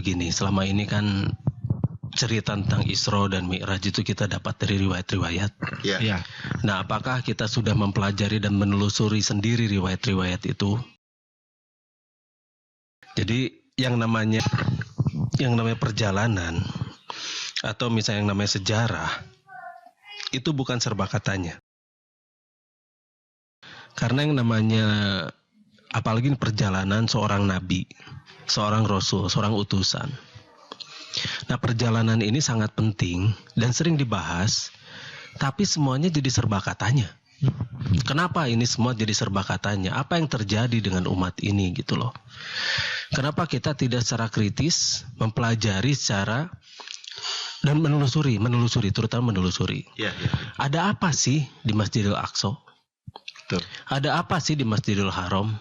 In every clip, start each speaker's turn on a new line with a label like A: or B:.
A: begini, selama ini kan cerita tentang Isra dan Mi'raj itu kita dapat dari riwayat-riwayat.
B: Iya.
A: Nah, apakah kita sudah mempelajari dan menelusuri sendiri riwayat-riwayat itu? Jadi yang namanya perjalanan atau misalnya yang namanya sejarah itu bukan serba katanya. Karena yang namanya apalagi perjalanan seorang nabi, seorang rasul, seorang utusan. Nah, perjalanan ini sangat penting dan sering dibahas, tapi semuanya jadi serba katanya. Kenapa ini semua jadi serba katanya? Apa yang terjadi dengan umat ini gitu loh. Kenapa kita tidak secara kritis mempelajari secara dan menelusuri, terutama menelusuri.
B: Iya.
A: Ada apa sih di Masjidil Aqsa?
B: Betul.
A: Ada apa sih di Masjidil Haram?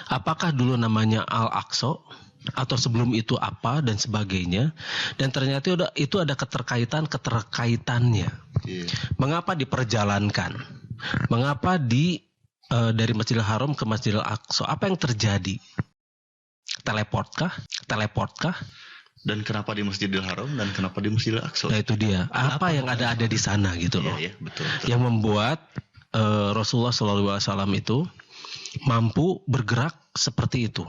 A: Apakah dulu namanya Al-Aqsa? Atau sebelum itu apa dan sebagainya? Dan ternyata itu ada keterkaitannya.
B: Iya.
A: Mengapa diperjalankan? Mengapa dari Masjidil Haram ke Masjidil Aqsa? Apa yang terjadi? Teleportkah?
B: Dan kenapa di Masjidil Haram dan kenapa di Masjidil Aqsa?
A: Nah, itu dia. Apa yang ada di sana gitu loh.
B: Iya, betul.
A: Yang membuat Rasulullah SAW itu mampu bergerak seperti itu.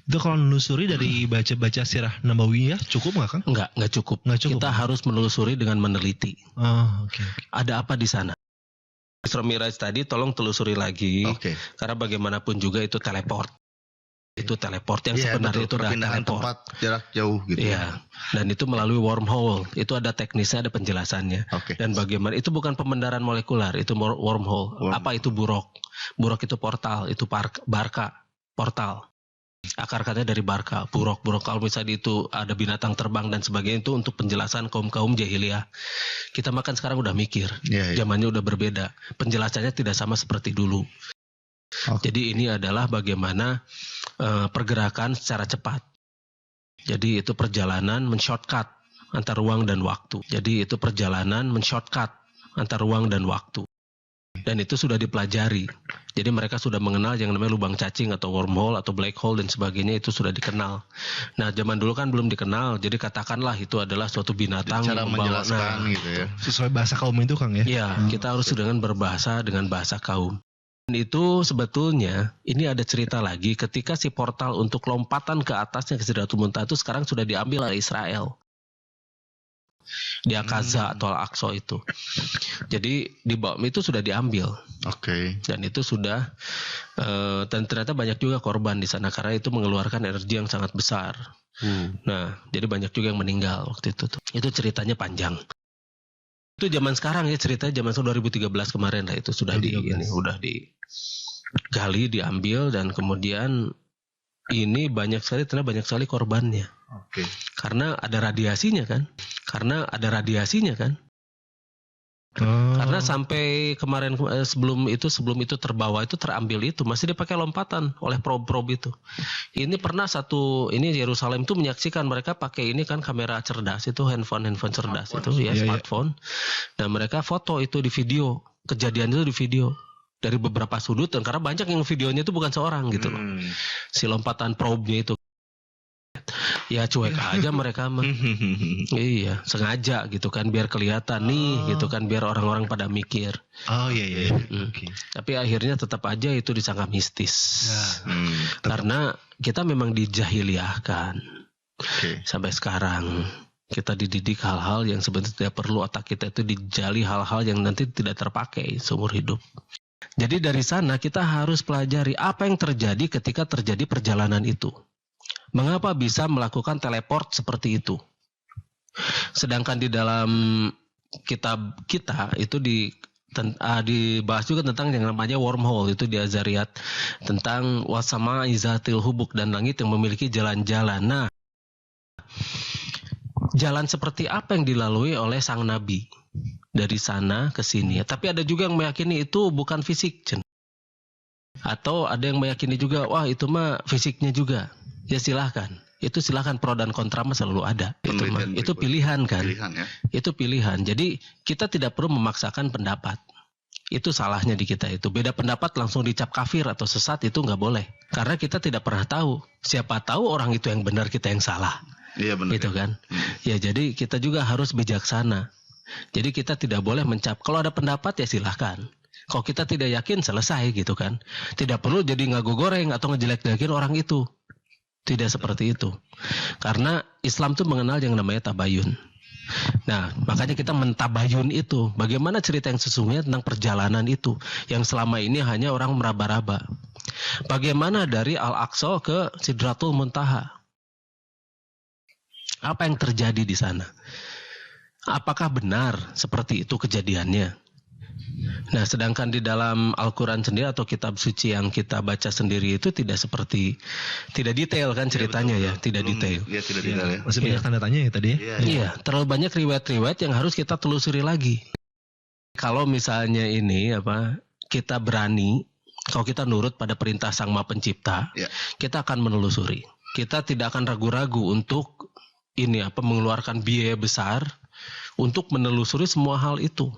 C: Itu kalau menelusuri dari baca-baca sirah Nabawiyah cukup nggak, Kang?
A: Nggak cukup. Kita harus menelusuri dengan meneliti.
C: Oke.
A: Ada apa di sana? Isra Mi'raj tadi tolong telusuri lagi.
B: Oke.
A: Karena bagaimanapun juga itu teleport. Itu teleport yang sebenarnya itu adalah
B: perpindahan
A: teleport.
B: tempat jarak jauh gitu.
A: Iya. Dan itu melalui wormhole. Itu ada teknisnya, ada penjelasannya.
B: Oke.
A: Dan bagaimana itu bukan pembendaran molekuler, itu wormhole. Apa itu buruk? Buruk itu portal, itu barka, portal. Akar katanya dari barka, buruk. Kalau misalnya itu ada binatang terbang dan sebagainya, itu untuk penjelasan kaum jahiliyah. Kita makan sekarang udah mikir.
B: Iya.
A: Zamannya udah berbeda. Penjelasannya tidak sama seperti dulu. Jadi ini adalah bagaimana pergerakan secara cepat. Jadi itu perjalanan men-shortcut antar ruang dan waktu. Dan itu sudah dipelajari. Jadi mereka sudah mengenal yang namanya lubang cacing atau wormhole atau black hole dan sebagainya, itu sudah dikenal. Nah, zaman dulu kan belum dikenal. Jadi katakanlah itu adalah suatu binatang
B: cara
A: yang membawa,
B: menjelaskan gitu ya.
C: Sesuai bahasa kaum itu, Kang ya?
A: Iya, kita harus dengan bahasa kaum. Dan itu sebetulnya ini ada cerita lagi ketika si portal untuk lompatan ke atasnya ke Sidratul Muntaha itu sekarang sudah diambil oleh Israel. Di Al-Qaza atau Al-Aqsa itu. Jadi di bawah itu sudah diambil.
B: Oke.
A: Dan itu sudah dan ternyata banyak juga korban di sana karena itu mengeluarkan energi yang sangat besar. Nah, jadi banyak juga yang meninggal waktu itu tuh. Itu ceritanya panjang. Itu zaman sekarang ya, ceritanya zaman 2013 kemarin lah, itu sudah udah digali, diambil, dan kemudian ini banyak sekali korbannya.
B: Oke.
A: Karena ada radiasinya kan. Karena sampai kemarin sebelum itu terbawa itu terambil itu masih dipakai lompatan oleh probe itu. Ini pernah Yerusalem itu menyaksikan mereka pakai ini kan kamera cerdas itu handphone cerdas itu ya smartphone. Dan mereka foto itu di video, kejadian itu di video dari beberapa sudut, dan karena banyak yang videonya itu bukan seorang gitu loh. Si lompatan probe-nya itu. Ya cuek aja mereka mah. Iya, sengaja gitu kan biar kelihatan nih gitu kan, biar orang-orang pada mikir.
C: Oh iya.
A: Okay. Tapi akhirnya tetap aja itu disangka mistis. Karena kita memang dijahiliyahkan. Sampai sekarang kita dididik hal-hal yang sebenarnya tidak perlu, otak kita itu dijali hal-hal yang nanti tidak terpakai seumur hidup. Jadi dari sana kita harus pelajari apa yang terjadi ketika terjadi perjalanan itu. Mengapa bisa melakukan teleport seperti itu? Sedangkan di dalam kitab kita itu dibahas juga tentang yang namanya wormhole, itu di Azariyat, tentang wasama izatil hubuk, dan langit yang memiliki jalan-jalan. Nah, jalan seperti apa yang dilalui oleh sang nabi dari sana ke sini? Tapi ada juga yang meyakini itu bukan fisik, atau ada yang meyakini juga wah itu mah fisiknya juga. Ya silahkan, itu silahkan, pro dan kontra mah selalu ada. Itu pilihan kan? Itu pilihan. Jadi kita tidak perlu memaksakan pendapat. Itu salahnya di kita itu. Beda pendapat langsung dicap kafir atau sesat itu nggak boleh. Karena kita tidak pernah tahu. Siapa tahu orang itu yang benar, kita yang salah.
B: Iya benar.
A: Gitu kan. Ya jadi kita juga harus bijaksana. Jadi kita tidak boleh mencap. Kalau ada pendapat ya silahkan. Kalau kita tidak yakin selesai gitu kan. Tidak perlu jadi ngago goreng atau ngejelek-jelekin orang itu. Tidak seperti itu. Karena Islam tuh mengenal yang namanya tabayun. Nah, makanya kita mentabayun itu. Bagaimana cerita yang sesungguhnya tentang perjalanan itu. Yang selama ini hanya orang meraba-raba. Bagaimana dari Al-Aqsa ke Sidratul Muntaha. Apa yang terjadi di sana? Apakah benar seperti itu kejadiannya? Nah, sedangkan di dalam Al-Quran sendiri atau kitab suci yang kita baca sendiri itu tidak detail kan ceritanya ya, tidak detail.
B: Iya, tidak detail ya.
C: Masih banyak tanda tanya ya tadi ya.
A: Iya, terlalu banyak riwayat-riwayat yang harus kita telusuri lagi. Kalau misalnya ini kita berani, kalau kita nurut pada perintah Sang Maha Pencipta, kita akan menelusuri. Kita tidak akan ragu-ragu untuk mengeluarkan biaya besar untuk menelusuri semua hal itu.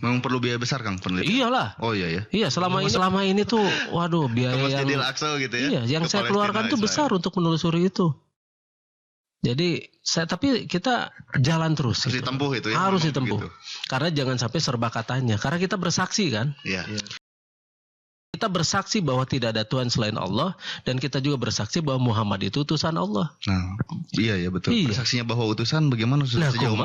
B: Memang perlu biaya besar Kang penelitian?
A: Iyalah.
B: Oh iya ya.
A: Iya, selama ini tuh waduh biaya yang
B: Al-Aqsa gitu ya.
A: Iya, yang saya keluarkan tuh besar untuk menelusuri itu. Jadi tapi kita jalan terus.
B: Harus ditempuh itu ya.
A: Harus ditempuh. Gitu. Karena jangan sampai serba katanya. Karena kita bersaksi kan.
B: Iya.
A: Kita bersaksi bahwa tidak ada Tuhan selain Allah, dan kita juga bersaksi bahwa Muhammad itu utusan Allah.
B: Nah, iya betul. Iya. Bersaksinya bahwa utusan bagaimana?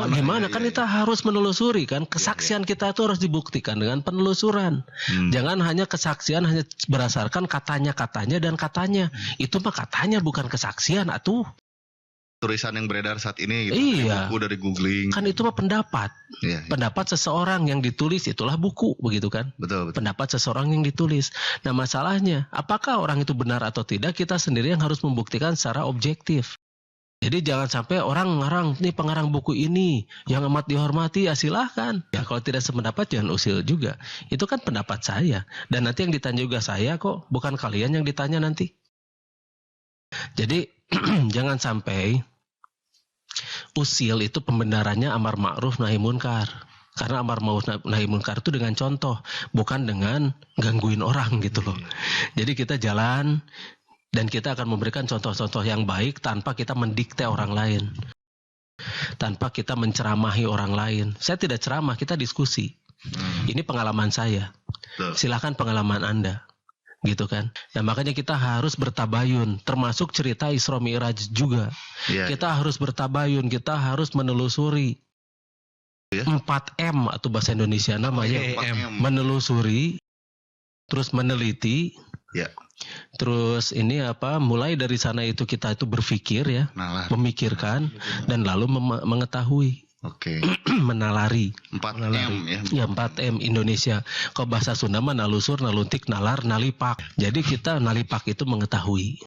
A: Gimana kan kita harus menelusuri kan. Kesaksian kita itu harus dibuktikan dengan penelusuran. Jangan hanya kesaksian hanya berdasarkan katanya dan katanya. Itu mah katanya bukan kesaksian atuh.
B: Tulisan yang beredar saat ini gitu.
A: Iya.
B: Buku dari googling.
A: Kan itu mah pendapat.
B: Iya.
A: Pendapat seseorang yang ditulis itulah buku, begitu kan?
B: Betul.
A: Pendapat seseorang yang ditulis. Nah, masalahnya apakah orang itu benar atau tidak, kita sendiri yang harus membuktikan secara objektif. Jadi jangan sampai orang ngarang, nih pengarang buku ini yang amat dihormati, ya silahkan. Ya kalau tidak sependapat jangan usil juga. Itu kan pendapat saya. Dan nanti yang ditanya juga saya kok, bukan kalian yang ditanya nanti. Jadi jangan sampai usil itu pembenarannya amar ma'ruf nahi munkar. Karena amar ma'ruf nahi munkar itu dengan contoh, bukan dengan gangguin orang gitu loh. Jadi kita jalan dan kita akan memberikan contoh-contoh yang baik tanpa kita mendikte orang lain. Tanpa kita menceramahi orang lain. Saya tidak ceramah, kita diskusi. Ini pengalaman saya. Silakan pengalaman Anda. Gitu kan. Nah makanya kita harus bertabayun, termasuk cerita Isra Mi'raj juga. Kita harus bertabayun, kita harus menelusuri. 4M atau bahasa Indonesia namanya. Menelusuri, terus meneliti. Terus mulai dari sana itu kita itu berpikir ya, memikirkan dan lalu mengetahui.
B: Oke.
A: Menalari.
B: 4M ya.
A: Ya 4M Indonesia. Kalau bahasa Sunda mah nalusur, naluntik, nalar, nalipak. Jadi kita nalipak itu mengetahui.